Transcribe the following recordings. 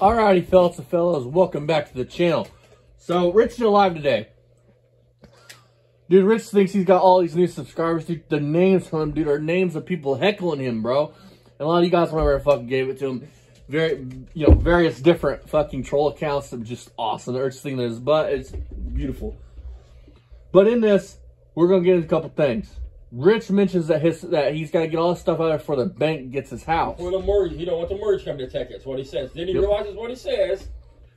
Alrighty, fellas and fellas, welcome back to the channel. So, Rich is alive today. Dude, Rich thinks he's got all these new subscribers. Dude, the names from him, dude, are names of people heckling him, bro. And a lot of you guys remember I fucking gave it to him. Various different fucking troll accounts that were just awesome. The Rich thing in his butt, it's beautiful. But in this, we're gonna get into a couple things. Rich mentions that he's got to get all this stuff out of before the bank gets his house. For the mortgage, you don't want the mortgage company to take it. That's what he says. Then he realizes what he says,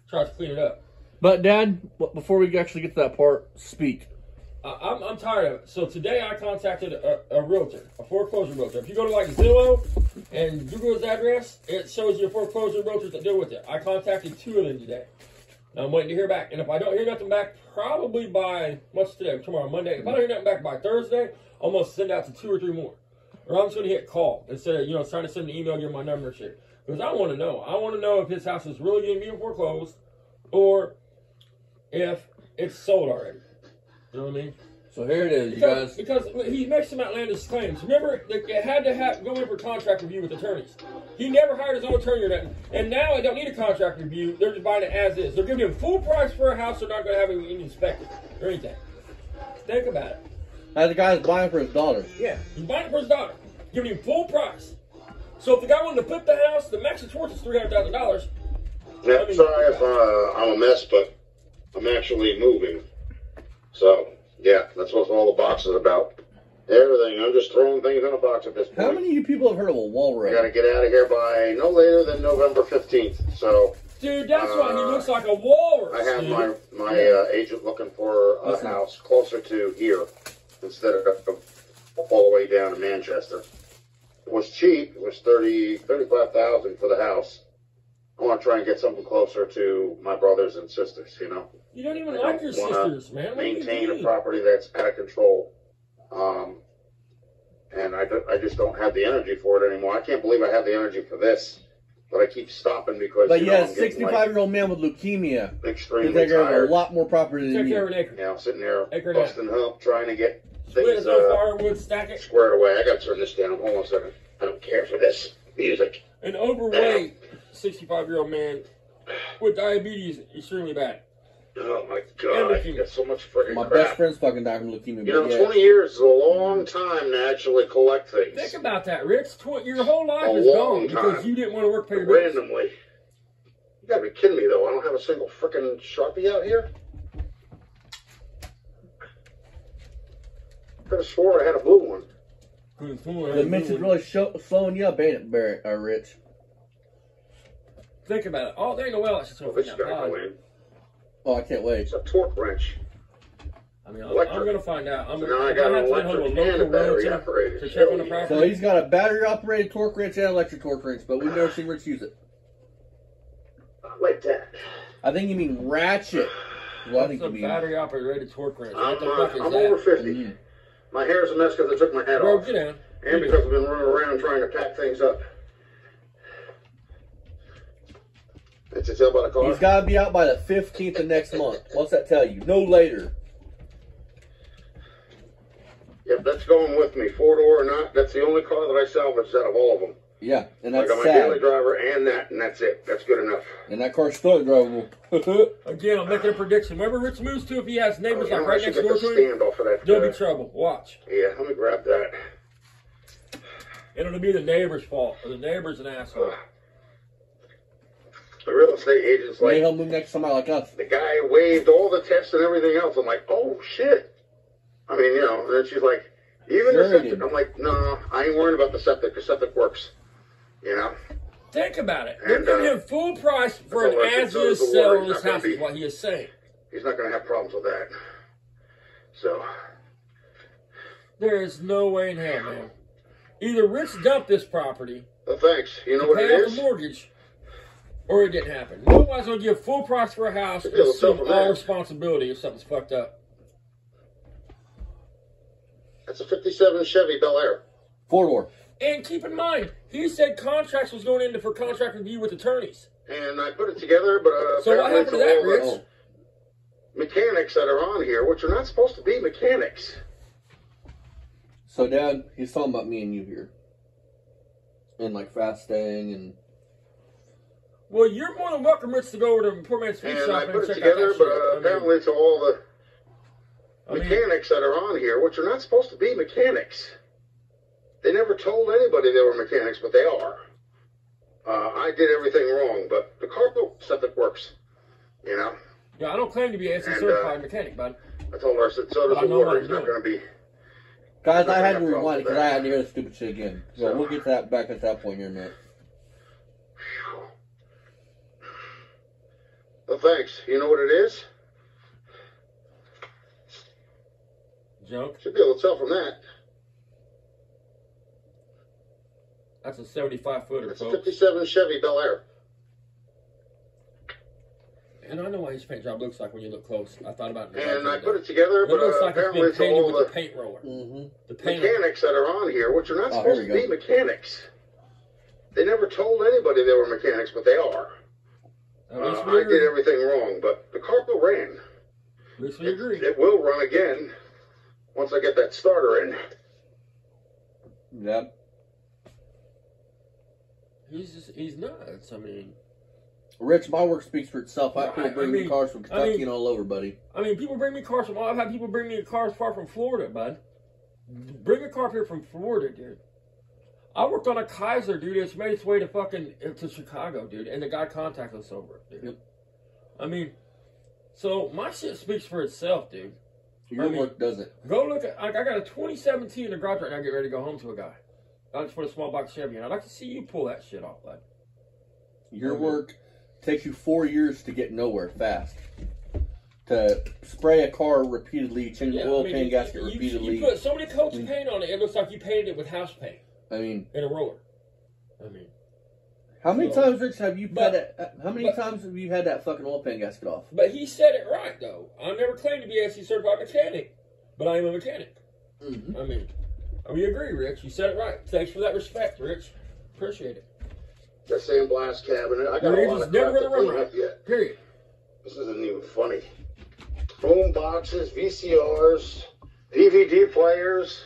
tries to clean it up. But Dad, before we actually get to that part, speak. I'm tired of it. So today I contacted a realtor, a foreclosure realtor. If you go to like Zillow and Google his address, it shows you a foreclosure realtors that deal with it. I contacted 2 of them today. Now I'm waiting to hear back. And if I don't hear nothing back, probably by, what's today? Tomorrow, Monday. If I don't hear nothing back by Thursday, I'm going to send out to 2 or 3 more. Or I'm just going to hit call instead of, trying to send an email, give my number and shit. Because I want to know. I want to know if his house is really going to be foreclosed or if it's sold already. You know what I mean? So here it is, you guys. Because he makes some outlandish claims. Remember, it had to go in for contract review with attorneys. He never hired his own attorney or nothing. And now they don't need a contract review. They're just buying it as is. They're giving him full price for a house. They're not going to have it inspected or anything. Think about it. The guy's buying for his daughter. Yeah, he's buying it for his daughter. Giving him full price. So if the guy wanted to flip the house, the max it's worth is $300,000. Yeah, sorry if I'm a mess, but I'm actually moving. So, yeah, that's what all the box is about. Everything. I'm just throwing things in a box at this point. How many of you people have heard of a wall I ride? got to get out of here by no later than November 15th. So, dude, that's why he looks like a walrus. I have my agent looking for a house closer to here instead of all the way down to Manchester. It was cheap. It was $35,000 for the house. I want to try and get something closer to my brothers and sisters, You don't even like your sisters, man. Maintain a property that's out of control. And I just don't have the energy for it anymore. I can't believe I have the energy for this. But I keep stopping because, but yeah, a 65-year-old man with leukemia. Extremely tired. A lot more property than you. Sitting there busting up, trying to get things firewood, stack it. Squared away. I got to turn this down. Hold on a second. I don't care for this music. An overweight 65-year-old man with diabetes is extremely bad. Oh my God, I got so much freaking crap. My best friend's fucking died from leukemia. 20 years is a long time to actually collect things. Think about that, Rich. Your whole life is gone because you didn't want to work for your bills. Randomly. You gotta be kidding me, though. I don't have a single freaking Sharpie out here. I could have swore I had a blue one. The mix is really slowing you up, ain't it, Rich? Think about it. Oh, there ain't no way else it's going to go in. Oh, I can't wait. It's a torque wrench. I mean, I'm going to find out. So now I got an electric and a battery operated. To check on the property. So he's got a battery operated torque wrench and electric torque wrench, but we've never seen Rich use it. Like that. I think you mean ratchet. Well, I think you mean battery operated torque wrench. I'm over 50. My hair's a mess because I took my hat off. Get down. And because I've been running around trying to pack things up. That's a tell by the car? He's got to be out by the 15th of next month. What's that tell you? No later. Yep, that's going with me. 4-door or not, that's the only car that I salvaged out of all of them. Yeah, and that's I got my daily driver and that's it. That's good enough. And that car's still drivable. Again, I'm making a prediction. Wherever Rich moves to, if he has neighbors like right next door to him, there'll be trouble. Watch. Yeah, let me grab that. And it'll be the neighbor's fault, or the neighbor's an asshole. The real estate agent's like, he'll move next to somebody like us. The guy waived all the tests and everything else. I'm like, oh shit. I mean, and then she's like, even the septic. I'm like, no, I ain't worrying about the septic. The septic works. Think about it. They're giving him full price for an as-is sale of this house, is what he is saying. He's not going to have problems with that. So. There is no way in hell, man. Either Rich dumped this property. Thanks. You know what it is? Pay off the mortgage, or it didn't happen. Nobody's going to give full price for a house and assume all responsibility if something's fucked up. That's a 57 Chevy Bel Air. 4-door. And keep in mind, he said contracts was going into for contract review with attorneys. And I put it together, but so what happened to that, Rich? Mechanics that are on here, which are not supposed to be mechanics. So, Dad, he's talking about me and you here. And, like, fasting and Well, you're more than welcome, Rich, to go over to Poor Man's Sweet And Shop I and put it check together, out that but shit. apparently to all the I mean, mechanics that are on here, which are not supposed to be mechanics. They never told anybody they were mechanics, but they are. I did everything wrong, but the carpet septic works, you know. yeah, I don't claim to be an AC certified mechanic, bud. I told her, I said, so does I the know what water. I'm It's not doing. going to be... Guys, I had to Nothing rewind wrong it with because I that. had to hear the stupid shit again. So we'll get to that back at that point here in a minute. Well, thanks. You know what it is? Junk. Should be able to tell from that. That's a 75-footer, It's a folks. 57 Chevy Bel Air. And I know what his paint job looks like when you look close. I thought about it. And I put it together, It but looks like it's apparently been to painted all with the the paint roller. Mm-hmm. The paint mechanics that are on here, which are not Oh, here supposed we to be go. mechanics. They never told anybody they were mechanics, but they are. At least we I agree. did everything wrong, but the carpet ran. At least we agree. It will run again once I get that starter in. Yep. He's nuts. I mean, Rich, my work speaks for itself. I have people I bring me mean- cars from I Kentucky mean- and all over, buddy. people bring me cars from. I've had people bring me cars far from Florida, bud. Bring a car up here from Florida, dude. I worked on a Kaiser, dude. It's made its way to Chicago, dude, and the guy contacted us over it, dude. Yep. I mean, so my shit speaks for itself, dude. Your work doesn't. Go look at. I got a 2017 in the garage right now. Get ready to go home to a guy. I just put a small box Chevy in. I'd like to see you pull that shit off, bud. Your work takes you 4 years to get nowhere fast. To spray a car repeatedly, change the oil pan gasket repeatedly. You put so many coats of paint on it, it looks like you painted it with house paint I mean, in a roller. I mean, how many So- times, Rich, have you but- had that? How many times have you had that fucking oil pan gasket off? but he said it right though. I never claimed to be a certified mechanic, but I am a mechanic. Mm-hmm. I mean, we agree, Rich. You said it right. Thanks for that respect, Rich. Appreciate it. The sandblast cabinet. I got Your a lot engine's of never crap to gonna run clean right. up yet. Period. This isn't even funny. Boom boxes, VCRs, DVD players,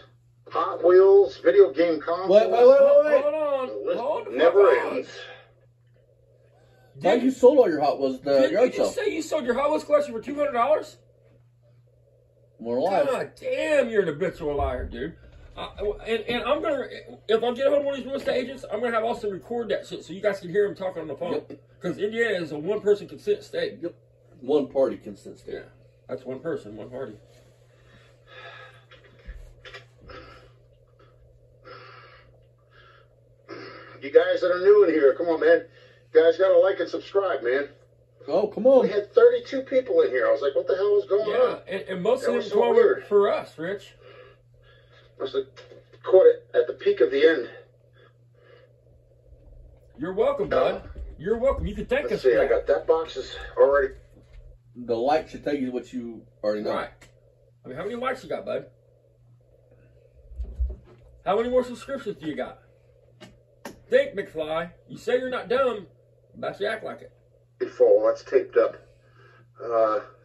Hot Wheels, video game consoles. Wait. Hold on. The list Hold the never fuck on. ends. How you sold all your Hot Wheels at the Did you yard just sale? say you sold your Hot Wheels collection for $200? More live. God damn, you're an habitual liar, dude. And I'm gonna, if I get a hold of one of these real estate agents, I'm gonna have Austin record that shit so you guys can hear him talking on the phone. Because Indiana is a one-person consent state. Yep. One party consent state. Yeah, that's one person, one party. You guys that are new in here, come on, man. You guys got to like and subscribe, man. Oh, come on. We had 32 people in here. I was like, what the hell is going Yeah, on? and most That of was them so come weird. for us, Rich. Must have caught it at the peak of the end. You're welcome, bud. You're welcome. You can thank Let's us see, for I that. got that boxes already. The light should tell you what you already know. Right. I mean, how many likes you got, bud? How many more subscriptions do you got? Think, McFly. You say you're not dumb, but you act like it. Full, that's taped up.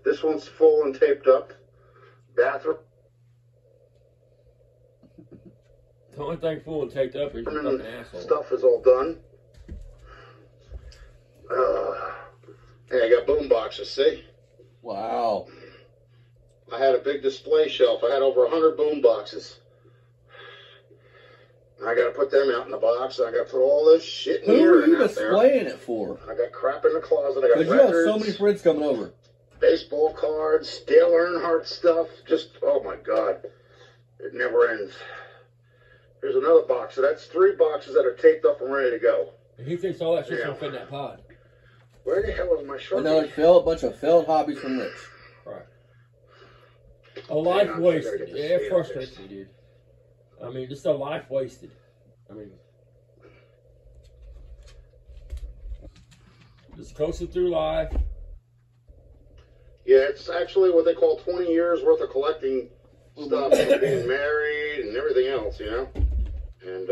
This one's full and taped up. Bathroom The only thing full and taped up is your fucking asshole. stuff is all done. Hey, I got boom boxes, see? Wow. I had a big display shelf. I had over 100 boom boxes. I got to put them out in the box. I got to put all this shit in Who here are you and out there. displaying it for? I got crap in the closet. I got Because you have records, so many friends coming over. baseball cards, Dale Earnhardt stuff. Just, oh my God. It never ends. Here's another box. So that's 3 boxes that are taped up and ready to go. And he thinks all that shit's Yeah. gonna fit in that pod. Where the hell is my Sharpie? Another bunch of failed hobbies from Rich. Right. A life on, I wasted. gotta get Yeah, this it stand frustrates fixed. me, dude. I mean, just a life wasted. I mean, just coasting through life. Yeah, it's actually what they call 20 years worth of collecting stuff and being married and everything else, you know? And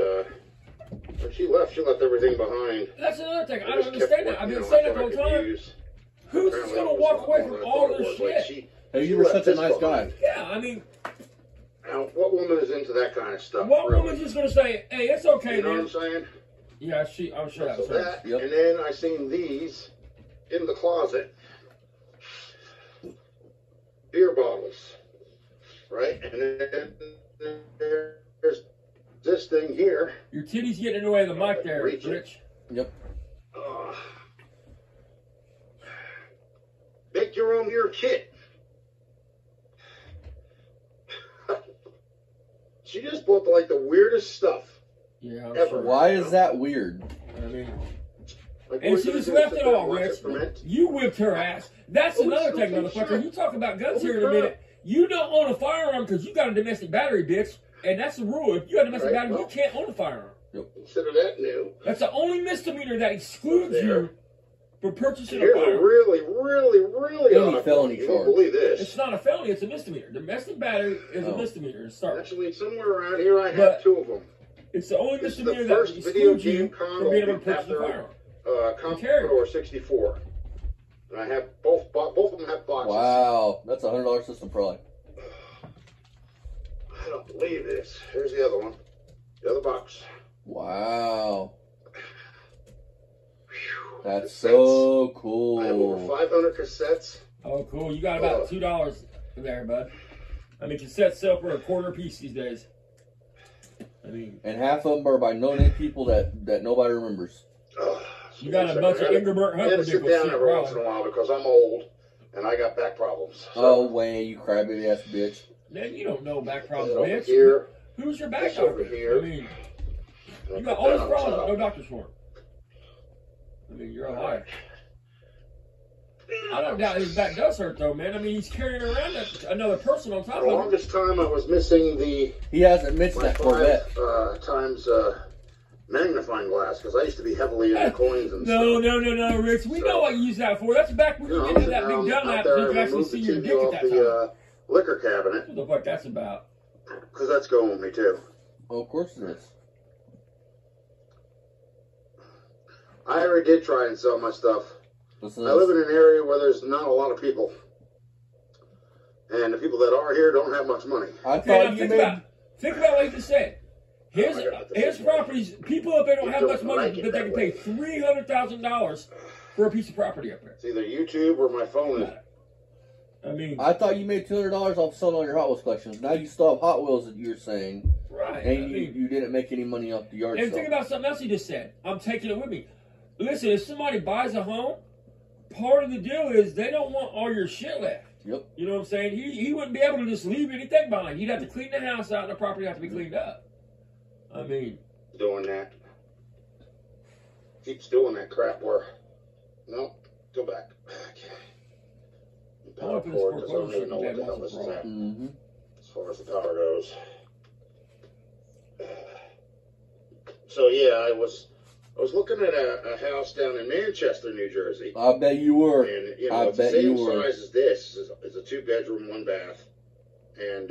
when she left everything behind. That's another thing. I just don't kept understand that. what, I've you been know, saying I that the thought whole I could time. use. Who's just Apparently gonna it was walk away something from I all thought it this was. Like, shit? Hey, she you were left such a this nice behind. guy. Yeah, I mean, Now, what woman is into that kind of stuff? what really? woman's just gonna say, "Hey, it's okay, You know what man. I'm saying? Yeah, I'm sure that So was her. that, Yep. and then I seen these in the closet. Beer bottles, right? And then there's this thing here. Your titty's getting in the way of the mic there, Reach it. Rich. Yep. Make your own beer kit. She just bought like the weirdest stuff. Yeah, I'm Ever. sure. Why is that weird? I mean, Like, and what she are you just gonna left sit it there all, and watch Rich. it ferment? You whipped her ass. That's Holy another thing, shit. motherfucker. You talk about guns Holy here in a crap. minute. You don't own a firearm because you got a domestic battery, bitch. And that's the rule. If you got a domestic Right, battery, well. you can't own a firearm. Consider that new. That's the only misdemeanor that excludes There. you from purchasing a Here's a firearm. really Any odd felony one. You won't charge. believe this. It's not a felony, it's a misdemeanor. Domestic battery is a Oh. misdemeanor to start. Actually, somewhere around here I have But- two of them. It's the only This is the misdemeanor that first video excludes you game from console being able to purchase a after firearm. Commodore 64. And I have both of them have boxes. Wow, that's a $100 system probably. I don't believe this. Here's the other one. The other box. Wow, Whew. that's Cassettes. so I have over cool. 500 cassettes. Oh, cool. You got about $2 there, bud. I mean, cassettes sell for a quarter piece these days. I mean, And half of them are by no-name people that nobody remembers. you got a bunch of Ingerbert I had Hunt to sit ridiculous down shit, every once in a probably. while because I'm old and I got back problems. Oh, Wayne, you crybaby ass bitch. Man, you don't know back This problems, over bitch. here. Who's your back This over doctor? here. I mean, and you got put all that these on problems, top. but no doctors for them. I mean, you're a liar. I don't doubt his back does hurt, though, man. I mean, he's carrying around another person on top For of the him. longest time, I was missing He hasn't mentioned my that Corvette. 5 times magnifying glass because I used to be heavily into coins and No, stuff. Rich. We know what you use that for. That's back when you I'm didn't have that sitting big gun out out there, so you I could actually removed see the your TV dick at off that time. the liquor cabinet What the fuck that's about? because that's going with me too. Oh, of course it is. I already did try and sell my stuff. Listen I to live in this. an area where there's not a lot of people. And the people that are here don't have much money. I Okay, now thought you think about what you just said. His I got the his same properties, people up there don't You have don't much money, like it but they that can pay way. $300,000 for a piece of property up there. It's either YouTube or my phone. I mean, I thought you made $200 off selling all your Hot Wheels collections. Now you still have Hot Wheels that you're saying, right. I and mean, you didn't make any money off the yard and sale. think about something else he just said. I'm taking it with me. Listen, if somebody buys a home, part of the deal is they don't want all your shit left. Yep. You know what I'm saying? He wouldn't be able to just leave anything behind. He'd have to clean the house out and the property would have to be cleaned up. I mean, Doing that. Keeps doing that crap where. No, go back. I Power want to put this cord, 'cause I don't foreclosure even know what shit the hell in this is that at Mm-hmm. as far as the power goes. So yeah, I was looking at a house down in Manchester, New Jersey. I bet you were. And you know, I it's the bet you same were. size as this. It's a 2-bedroom, 1-bath, and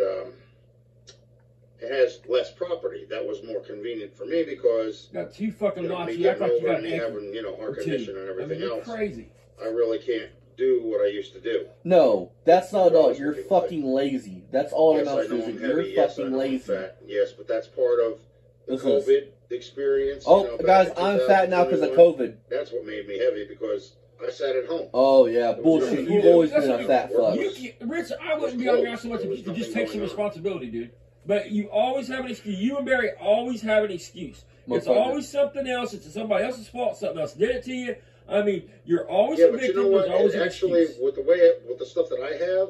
it has less property. That was more convenient for me because got two fucking you know, lots. me You act getting like you older got and an me acre having air or two. conditioning and I everything mean, you're else. crazy. I really can't do what I used to do. No, that's not at all. Most You're people fucking lazy. That's all it Yes, I amounts to. know Is I'm that you're heavy. Yes, I fucking know I'm lazy. fat. Yes, but that's part of the Listen to this. COVID experience. Oh, you know, back guys, in I'm fat now because of 2021. COVID. That's what made me heavy because I sat at home. Oh yeah, bullshit. You've always been a fat fuck. Rich, I wouldn't be on your ass so much if you could just take some responsibility, dude. But you always have an excuse. You and Barry always have an excuse. It's Motherfucker. always something else. It's somebody else's fault. Something else did it to you. I mean, you're always Yeah, a but you victim. know what? There's always an Actually, excuse. with the stuff that I have,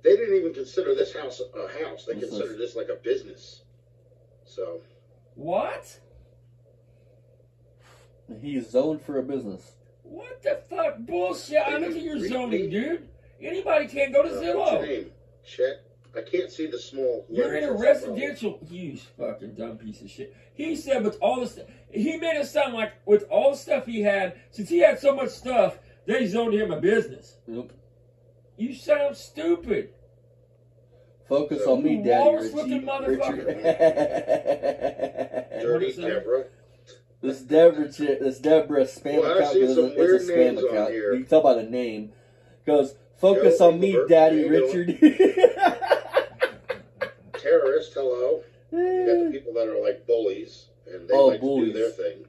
they didn't even consider this house a house. They What's considered this? this like a business. So What? He's zoned for a business. What the fuck bullshit? I look at your zoning, dude. Anybody can't go to what's Zillow. your name? Chet. I can't see the small. You're in a letters. residential. You fucking dumb piece of shit. He said with all the stuff, he made it sound like with all the stuff he had, since he had so much stuff, they zoned him a business. Yep. You sound stupid. Focus So, on me, you Daddy walrus-looking Richard. Dirty What is that? Deborah. This Deborah spam Well, I've account seen goes, some it's weird a spam names on account. here. You can tell by the name. Goes, focus Joe on me, Engelbert, Daddy how you Richard. Terrorist. Hello. You got the people that are like bullies, and they Oh, like to bullies. do their thing.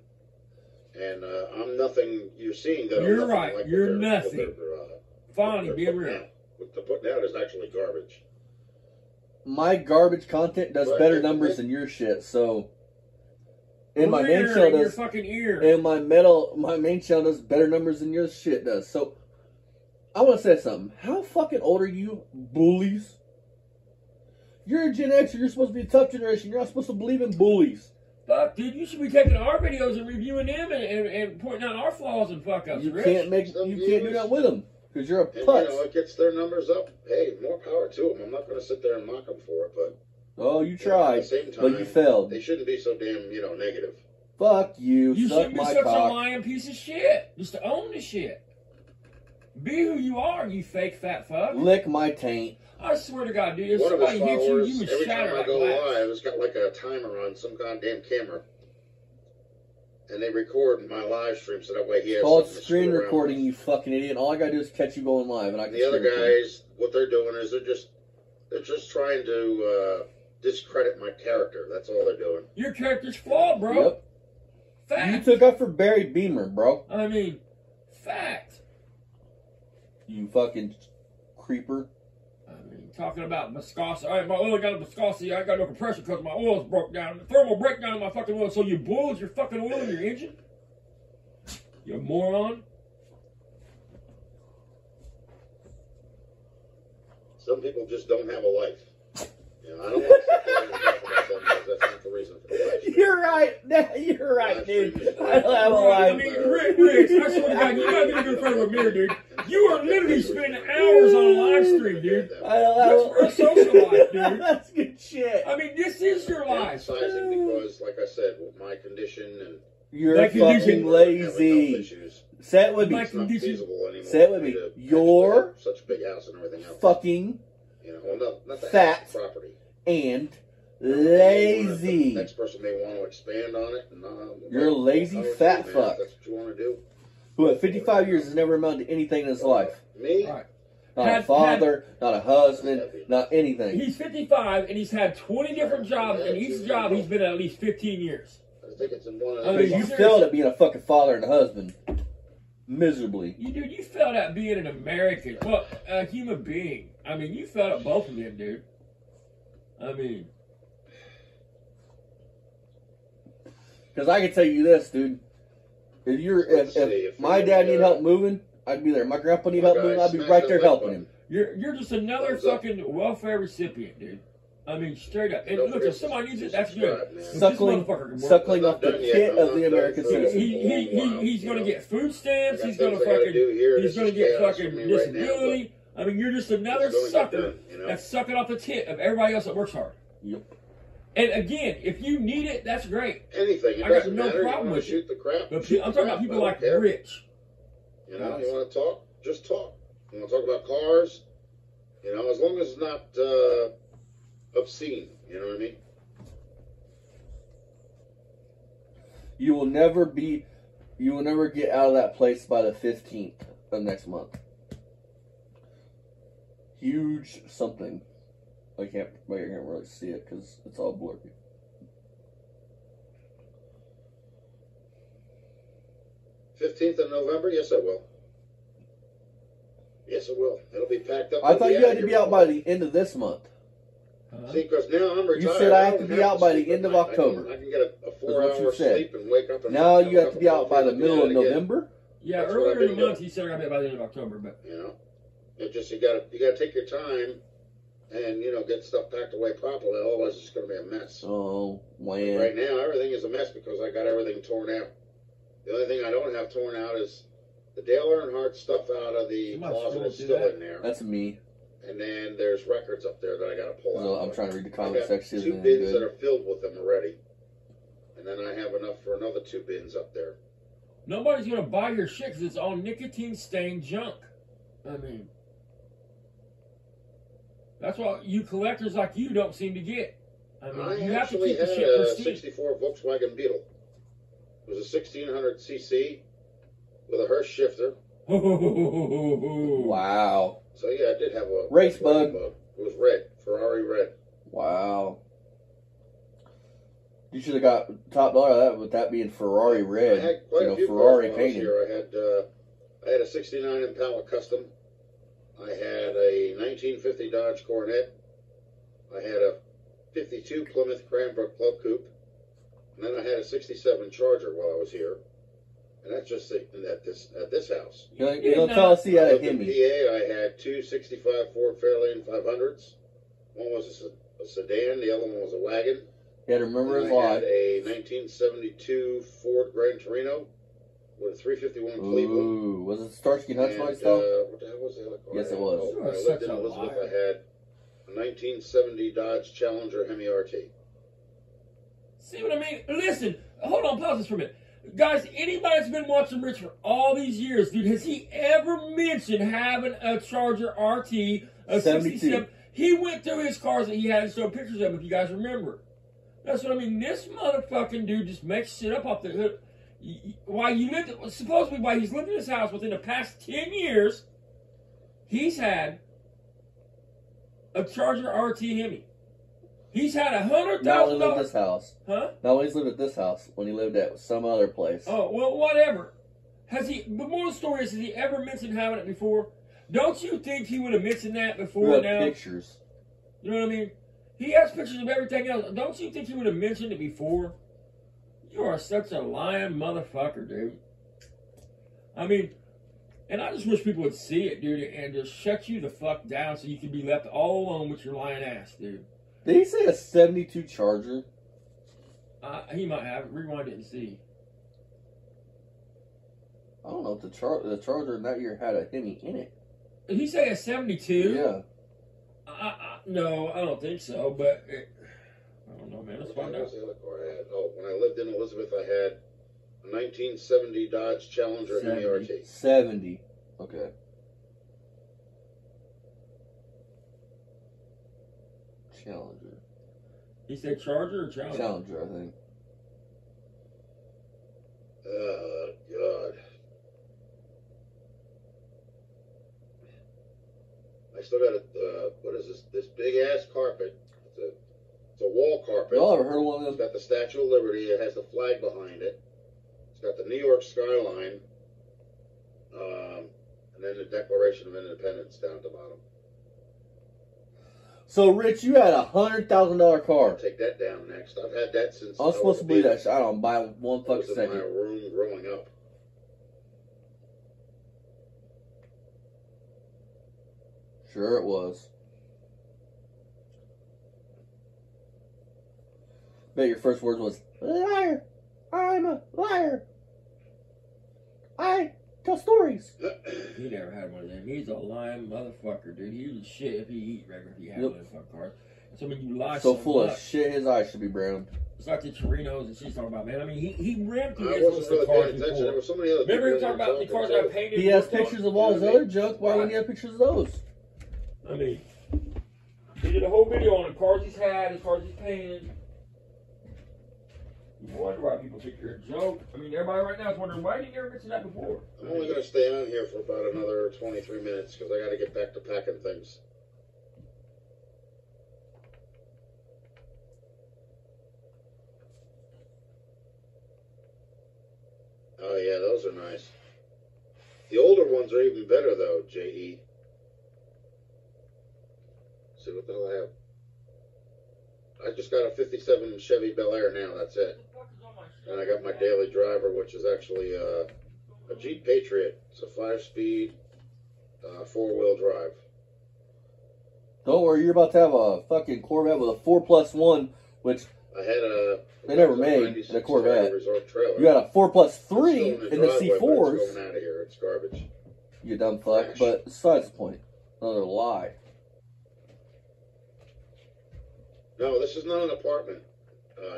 And I'm nothing. You're seeing that. You're I'm nothing right. Like You're what they're, nothing. What they're, Finally, what be they're real. putting out. What they're putting out is actually garbage. My garbage content does better numbers than your shit, so... And my main channel does... Your fucking ear. And my main channel does better numbers than your shit does. So, I want to say something. How fucking old are you, bullies? You're a Gen Xer. You're supposed to be a tough generation. You're not supposed to believe in bullies. Fuck, dude, you should be taking our videos and reviewing them and pointing out our flaws and fuck ups. You Rich. can't do that with them because you're a putz. And, you know, it gets their numbers up. Hey, more power to them. I'm not going to sit there and mock them for it, but oh, you tried, at the same time, but you failed. They shouldn't be so damn, negative. Fuck you. You Suck shouldn't be my such cock. a lying piece of shit. Just to own the shit. Be who you are, you fake fat fuck. Lick my taint. I swear to God, dude, if One of his somebody hits you, followers, you would every shatter time I like go glass. live, it's got like a timer on some goddamn camera. And they record my live stream so that way he has Call it something to screen screw around recording, with. you fucking idiot. All I gotta do is catch you going live, and I can. The other screen record. guys, what they're doing is they're just trying to discredit my character. That's all they're doing. Your character's flawed, bro. Yep. Fact. You took up for Barry Beamer, bro. I mean, fact. You fucking creeper. I mean, talking about viscosity. All right, my oil got a viscosity. I got no compression because my oil's broke down. The thermal breakdown in my fucking oil. So you boiled your fucking oil in your engine? You moron. Some people just don't have a life. I don't want to sit there and talk about them because that's not the reason for the live stream. You're right. You're right, dude. I don't have a I life. mean, Rick, I swear to God, you gotta be in front of a mirror, dude. You are literally spending hours on a live stream, dude. I don't That's for a social life, dude. That's good shit. I mean, this is your life. Emphasizing because, like I said, with my condition and You're That fucking condition- lazy. Say it with me. My it's not condition- feasible anymore. Say it with for me. to You're actually have such a big house and everything else. Fucking Well, not the fat. house, the property. and The lazy. next person may want to expand on it. And, You're a lazy power to fat you, man. fuck. If that's what you want to do. Who at 55 years has never amounted to anything in his life. Me? Right. Not a father, not a husband, not anything. He's 55 and he's had 20 different jobs, and each job he's been at least 15 years. I think it's in one of I the. mean, You seriously. failed at being a fucking father and a husband. Miserably. You failed at being an American, well, a human being. I mean, you failed at both of them, dude. I mean, Because I can tell you this, dude. If my dad needed help moving, I'd be there. My grandpa needed help moving, I'd be right there helping him. you're just another fucking welfare recipient, dude. I mean, straight up. And Don't look, forget if somebody to needs it, that's good. subscribe, man. But this Suckling motherfucker can work. suckling off the Not done yet. tit I'm of not the done American for- citizen. He's gonna get food stamps. I got He's gonna things I gotta fucking. do here. He's This gonna is get chaos fucking for me right now, disability. I mean, you're just another It's gonna get sucker done, you know? that's sucking off the tit of everybody else that works hard. Yep. And again, if you need it, that's great. Anything. It I got doesn't no matter. problem You want with to shoot the crap. But shoot I'm the talking about crap. people I don't like care. Rich. You want to talk? Just talk. You want to talk about cars? As long as it's not obscene. You know what I mean? You will never get out of that place by the 15th of next month. Huge something. I can't really see it because it's all blurry. '15th of November? Yes, I will. Yes, it will. It'll be packed up. I thought you had to be out by the end of this month. See, because now I'm retired. You said I have to don't be out by the sleep end at of night. October. I can get a That's what you 4-hour said. sleep and wake up. And Now have you a have to cup be out by the coffee middle of and get it again. November. Yeah, That's what earlier I've in been the month doing. he said I got to be by the end of October, but It just you gotta take your time and get stuff packed away properly. Otherwise, it's gonna be a mess. Oh, Right man. now, everything is a mess because I got everything torn out. The only thing I don't have torn out is the Dale Earnhardt stuff out of the Somebody closet scroll is through still that. in there. That's me. And then there's records up there that I gotta pull So out. I'm trying to read the I comment got section. 2 Isn't it bins that good? are filled with them already. And then I have enough for another 2 bins up there. nobody's going to buy your shit because it's all nicotine-stained junk. I mean, that's what you collectors like you don't seem to get. I mean, I you have to actually keep the had shit a pristine. 64 Volkswagen Beetle. It was a 1600cc with a Hirsch shifter. Wow. So yeah, I did have a Race Volkswagen bug. It was red, Ferrari red. Wow. You should have got top dollar of that with that being Ferrari red. I had quite a few Ferrari cars when I was painted. here. I had a '69 Impala Custom. I had a 1950 Dodge Coronet. I had a '52 Plymouth Cranbrook Club Coupe. And then I had a '67 Charger while I was here. And that's just at this house. You don't tell us he had a in Hemi. PA, I had two '65 Ford Fairlane 500s. One was a sedan, the other one was a wagon. You had to remember his I life. had a 1972 Ford Gran Torino with a 351 Cleveland. Ooh, was it Starsky Hutch And, lights though? what the hell was the other car? Yes, it was. Oh, when I lived in Elizabeth, I had a 1970 Dodge Challenger Hemi RT. See what I mean? Listen, hold on, pause this for a minute. Guys, anybody that's been watching Rich for all these years, dude, has he ever mentioned having a Charger RT, a 67? He went through his cars that he had and showed pictures of them, if you guys remember. That's what I mean. This motherfucking dude just makes shit up off the hood. Supposedly while he's lived in his house within the past 10 years, he's had a Charger RT Hemi. He's had $100,000. Not when he lived at this house. Huh? Not when he's lived at this house. When he lived at some other place. Oh, well, whatever. The moral of the story is, has he ever mentioned having it before? Don't you think he would have mentioned that before We have now? pictures. You know what I mean? He has pictures of everything else. Don't you think he would have mentioned it before? You are such a lying motherfucker, dude. I mean, and I just wish people would see it, dude, and just shut you the fuck down so you can be left all alone with your lying ass, dude. Did he say a 72 Charger? He might have. Rewind it and see. I don't know if the Charger in that year had a Hemi in it. Did he say a 72? Yeah. No, I don't think so, but I don't know, man. Let's find out. What was the other car I had? Oh, when I lived in Elizabeth, I had a 1970 Dodge Challenger Hemi RT. 70. Okay. Challenger. He said Charger or Challenger? Challenger, I think. Oh, God. I still got what is this? This big ass carpet. It's a wall carpet. Y'all ever heard of one of It's them? got the Statue of Liberty. It has the flag behind it. It's got the New York skyline. And then the Declaration of Independence down at the bottom. So, Rich, you had $100,000 I'll car. take that down next. I've had that since I was supposed to believe that shit. I don't buy one I fucking was in my second. room growing up. Sure it was. Bet your first words was, liar. I'm a liar. I tell stories. He never had one of them. He's a lying motherfucker, dude. He would shit if he eat regular if he had one of them fucking cars. So when you lie So full much, of shit, his eyes should be brown. it's like the Torinos that she's talking about, man. I mean, he ran through I his wasn't list really of paying cars attention. before. There were so many other Remember him people talking about the cars that I painted? He has worked on? pictures of all his other junk. Why wouldn't he have pictures of those? I mean, he did a whole video on the cars he's had, the cars he's painted. You wonder why people think you're a joke. I mean, everybody right now is wondering, why didn't you ever mention that before? I'm only going to stay on here for about another 23 minutes because I got to get back to packing things. Oh, yeah, those are nice. The older ones are even better, though, J.E. See what the hell I have. I just got a 57 Chevy Bel Air now, that's it. And I got my daily driver, which is actually a Jeep Patriot. It's a 5-speed, 4-wheel drive. Don't worry, you're about to have a fucking Corvette with a 4+1, which I had a... they never made in a Corvette. Resort trailer. You got a 4+3 It's still in the driveway, but C4s. It's going out of here. It's garbage. You dumb fuck. Trash. But besides the point, another lie. No, this is not an apartment,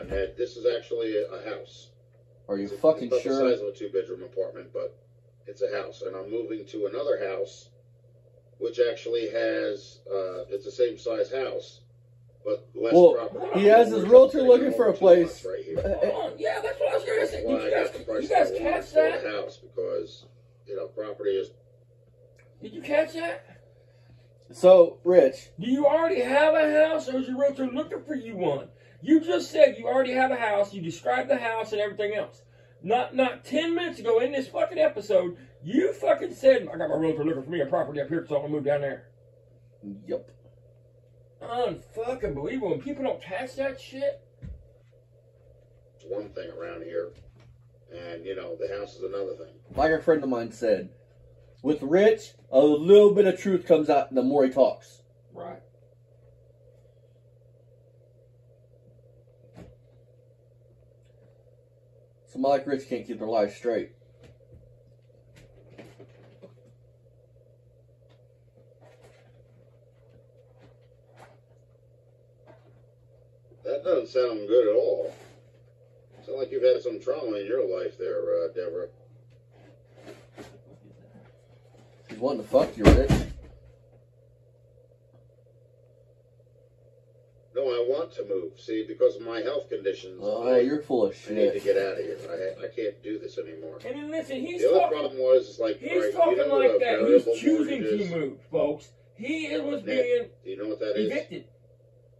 Ned. This is actually a house. Are you It's fucking about sure? the size of a 2-bedroom apartment, but it's a house. And I'm moving to another house, which actually has, it's the same size house, but less property. he has his realtor looking for a place. Right here. Yeah, that's what I was going to say. Why I got the Did price you guys I want catch for that? the house because, property is... Did you catch that? So, Rich, Do you already have a house, or is your realtor looking for you one? You just said you already have a house. You described the house and everything else. Not 10 minutes ago in this fucking episode, you fucking said, I got my realtor looking for me a property up here, so I'm going to move down there. Yep. Unfucking believable. And people don't catch that shit. It's one thing around here. And, you know, the house is another thing. Like a friend of mine said, with Rich, a little bit of truth comes out the more he talks. Right. Somebody like Rich can't keep their life straight. That doesn't sound good at all. Sound like you've had some trauma in your life there, Deborah. She's wanting to fuck you, Rich. No, I want to move. See, because of my health conditions. Oh, you're full of shit. I need to get out of here. I can't do this anymore. And then listen, he's the other talking, problem was, is like, he's right, talking you know like that. He's choosing mortgages, to move, folks. He was Ned, being do you know what that is? evicted,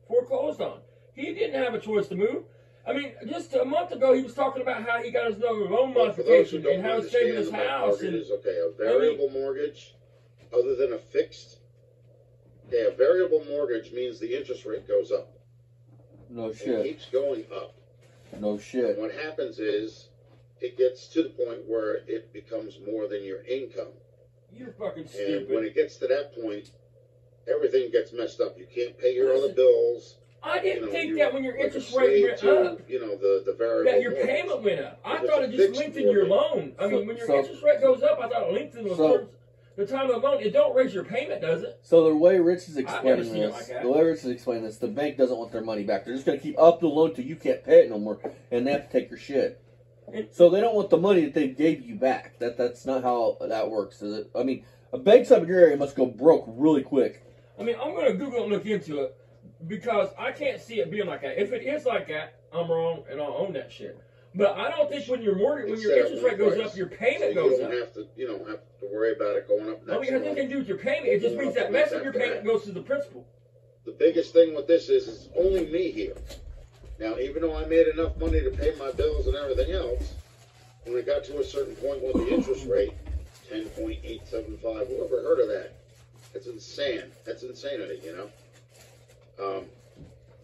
foreclosed on. He didn't have a choice to move. I mean, just a month ago, he was talking about how he got his loan modification and how it's saving his house. Mortgages, okay, a variable mortgage, other than a fixed. Okay, a variable mortgage means the interest rate goes up. No shit. It keeps going up. No shit. And what happens is, it gets to the point where it becomes more than your income. You're fucking stupid. And when it gets to that point, everything gets messed up. You can't pay your other bills. I didn't think you that when your like interest a rate slave went to, up, you know, the variable that your mortgage. payment went up. I It's thought a it just fixed lengthened your mortgage. loan. I mean, when your So- interest rate goes up, I thought it lengthened the time of the loan. It don't raise your payment, does it? So the way Rich is I've never explaining seen it this, like that. the way Rich is explaining this, the bank doesn't want their money back. They're just going to keep up the loan till you can't pay it no more, and they have to take your shit. So they don't want the money that they gave you back. That's not how that works, is it? I mean, a bank up in your area must go broke really quick. I mean, I'm going to Google and look into it because I can't see it being like that. If it is like that, I'm wrong and I'll own that shit. But I don't think when your interest rate goes up, your payment goes up. You don't have to worry about it going up next I mean, it has nothing to do with your payment. It just means that less of your payment goes to the principal. The biggest thing with this is only me here. Now, even though I made enough money to pay my bills and everything else, when it got to a certain point with the interest rate, 10.875, whoever heard of that? That's insane. That's insanity, you know?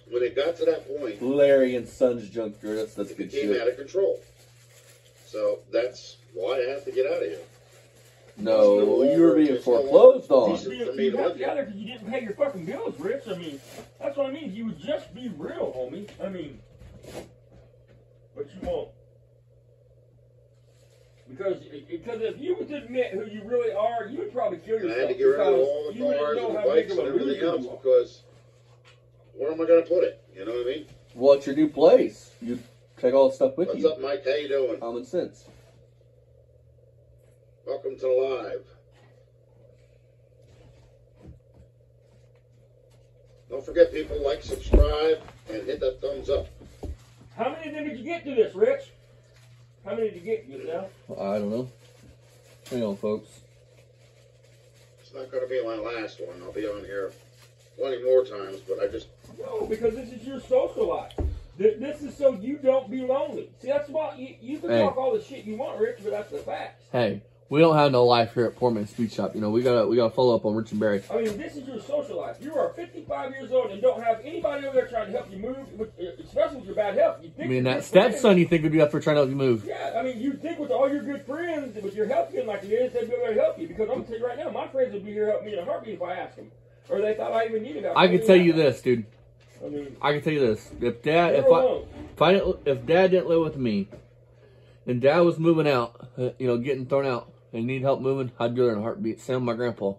When it got to that point, Larry and Son's junkyard, that's it good became shit. out of control. So that's why I have to get out of here. No, you were being foreclosed on. You got together because you didn't pay your fucking bills, Rich. I mean, that's what I mean. You would just be real, homie. I mean, but you won't. Because if you would admit who you really are, you would probably kill yourself. And I had to get rid of all the cars and the bikes and everything else because where am I going to put it? You know what I mean? Well, it's your new place. You take all the stuff with What's you. up, Mike? How you doing? Common sense. Welcome to Live. Don't forget, people, like, subscribe, and hit that thumbs up. How many of them did you get to this, Rich? How many did you get yourself? I don't know. Hang on, folks. It's not going to be my last one. I'll be on here plenty more times, but I just... No, because this is your social life. This is so you don't be lonely. See, that's why you can talk all the shit you want, Rich, but that's the facts. Hey, we don't have no life here at Poor Man's Speed Shop. You know, we gotta follow up on Rich and Barry. I mean, this is your social life. You are 55 years old and don't have anybody over there trying to help you move, especially with your bad health. You think I mean, that stepson you think would be up for trying to help you move. Yeah, I mean, you think with all your good friends, with your health being like it is, they'd be able to help you. Because I'm going to tell you right now, my friends would be here helping me in a heartbeat if I asked them. Or they thought I even needed help. I can tell you this, dude. I mean, I can tell you this. If Dad didn't live with me, and Dad was moving out, you know, getting thrown out, and need help moving, I'd do it in a heartbeat. Same with my grandpa.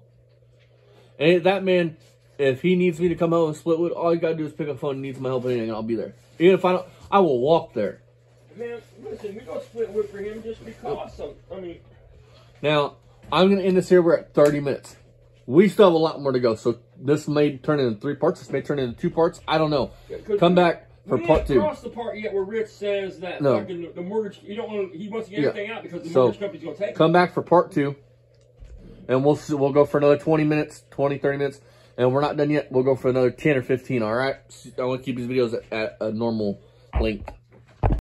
And that man, if he needs me to come out and split wood, all you gotta do is pick up the phone and needs my help and I'll be there. Even if I don't, I will walk there. man, listen, we don't split wood for him just because. I mean, now I'm gonna end this here. We're at 30 minutes. We still have a lot more to go. So this may turn into 3 parts. This may turn into 2 parts. I don't know. Come back for part 2. We haven't crossed the part yet where Rich says that fucking the mortgage. You don't want. He wants to get everything out because the mortgage company's gonna take it. Come back for part 2, and we'll go for another 20 minutes, 20, 30 minutes, And we're not done yet. We'll go for another 10 or 15, all right? I want to keep these videos at a normal length.